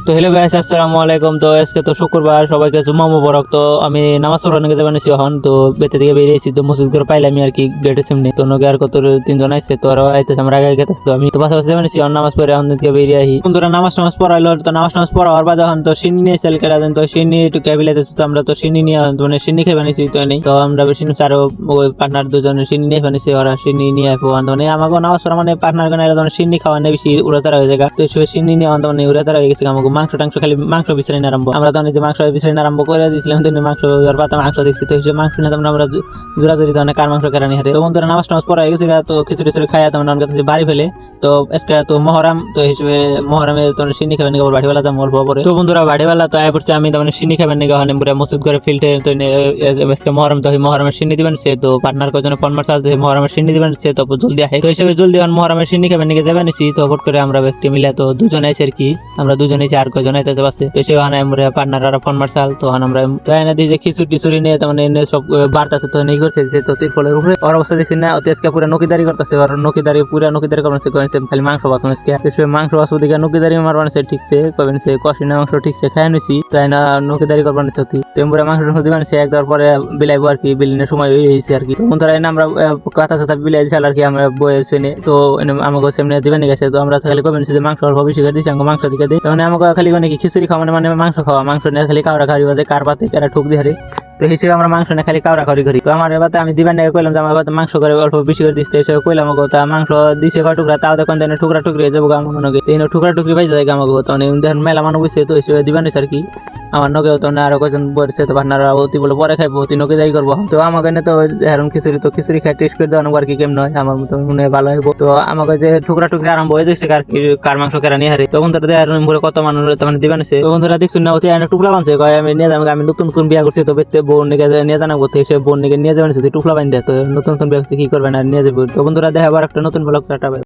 তো hello guys, আসসালামু আলাইকুম। তো আজকে তো শুক্রবার, সবাইকে জুম্মা মুবারক। তো আমি নামাজ পড়ার নিয়ে যাবেন এখন তো বেতে থেকে বেরিয়েছি। তো মসজিদ করে পাইলাম আর কি গেটে সামনে। তো নগে আর কত তিনজন আইছে, তো ওরা আইতেছে, আমরা আগে গেতেছি। তো আমি তো পাশাপাশি যাবেন নামাজ পড়ে এখন থেকে বেরিয়ে আহি। বন্ধুরা নামাজ পড়াইলো, তো নামাজ পড়া হওয়ার বাদে এখন তো সিন্নি নিয়ে সেল করে দেন। তো সিন্নি একটু ক্যাবিলাইতেছি। তো আমরা তো সিন্নি নিয়ে মানে সিন্নি খেয়ে বানিয়েছি তো নেই। তো আমরা বেশি চারো ওই পার্টনার দুজন সিন্নি নিয়ে বানিয়েছি, ওরা সিন্নি নিয়ে মানে আমাকে নামাজ পড়া মানে পার্টনার গানে এরা সিন্নি খাওয়া নেই, বেশি উড়াতারা হয়ে যায়। তো সিন্নি নিয়ে মানে উড়াতারা হয়ে গেছে। আমাকে মাংস টাংস খালি মাংস বিচারি আরম্ভ, আমরা তো যে মাংস বিচারি আরম্ভ করে দিয়েছিলাম। মাংস পাতা মাংস দেখছি। তো মাংস নিয়ে আমরা জোরাজুরি তো কার মাংস কেরানি হারে। তো বন্ধুরা নামাজ পড়া হয়ে গেছে। তো খিচুড়ি খাইয়া তো আমরা বাড়ি ফেলে। তো আজকে তো মহরম, তো হিসেবে মহরমে তো সিন্নি খাবেন নিয়ে বাড়িওয়ালা দাম অল্প পরে। তো বন্ধুরা বাড়িওয়ালা তো আয় পড়ছে, আমি তো সিন্নি খাবেন নিয়ে ওখানে পুরো মসজিদ করে ফিল্টে। তো আজকে মহরম, তো মহরমের সিন্নি দিবেন সে তো পার্টনার কজন ফোন মারছে, মহরমের সিন্নি দিবেন সে তো জলদি আসে। তো হিসেবে জলদি মহরমের সিন্নি খাবেন নিয়ে যাবেন। তো হট করে আমরা ব্যক্তি মিলে তো দুজন আইসি আর কি, আমরা দুজন আইসি, আর কজন আইতেছে পাশে। তো সে আমরা পার্টনাররা ফোন মারছাল। তো আমরা তো এনে দিয়ে যে খিচুড়ি নিয়ে তো মানে সব বাড়তেছে। তো নেই করতেছে। তো তিরফলের উপরে ওর অবস্থা দেখছি না, আজকে পুরো নকিদারি করতেছে। আর নকিদারি করছে খালি মাংস বাসন। আজকে মাংস বাসন দিকে নকিদারি মারবান সে ঠিকছে কবেন সে কষিনা মাংস ঠিকছে খাই নিছি। তাই না নকিদারি করবান সত্যি তেমপুরে মাংস দিবেন সে একবার পরে বিলাইবো আর কি, বিলিনের সময় হয়েছে আর কি। তো বন্ধুরা এনে আমরা কথা সাথে বিলাই দিছি আর কি, আমরা বয়ে শুনে। তো আমাকে সেমনি দিবেন গেছে। তো আমরা খালি কবেন যে মাংস অল্প বেশি করে দিচ্ছি, মাংস দিকে দিই। মানে আমাকে খালি মানে কি খিচুড়ি খাওয়া মানে মাংস খাওয়া, মাংস নিয়ে খালি কাউরা খাওয়ারি বাজে কার পাতে কারা ঠুক দিয়ে হারে। তো হিসেবে আমরা মাংস না খালি কাউরা খাওয়ারি করি। তো আমার এবার আমি দিবেন কইলাম যে আমার মাংস করে অল্প বেশি করে দিচ্ছে, এসে কইলাম তা মাংস দিছে কয় টুকরা, তাও দেখুন টুকরা টুকরি হয়ে যাবো আমার মনে তিন টুকরা টুকরি পাই যায় আমাকে। তো দেখেন মেলা মানুষ বুঝছে, তো হিসেবে দিবেন আর কি। আমার নগেও তো আরো কজন বলছে, তো আপনারা অতি বলে পরে খাইবো, অতি নগে যাই করবো। তো আমাকে তো এরকম খিচুড়ি, তো খিচুড়ি খাই টেস্ট করে দেওয়া আর কি কেমন হয়, আমার মতো মনে হয় ভালো হইব। তো আমাকে যে টুকরা টুকরি আরম্ভ হয়ে যাচ্ছে কার মাংস কেরা নিয়ে হারে। তো বন্ধুরা দেখে কত মানুষ মানে দিবেন। তো বন্ধুরা দেখছেন না অতি টুকরা বানছে, আমি নিয়ে যাবো, আমি নতুন নতুন বিয়া করছি। তো বেতে বোন নিয়ে জানা করতে এসে বোন নিয়ে যাবেন টুকলা বান দেয়। তো নতুন নতুন বিয়া করছি কি করবেন আর নিয়ে যাবো। তো বন্ধুরা দেখা আবার একটা নতুন ব্লগ।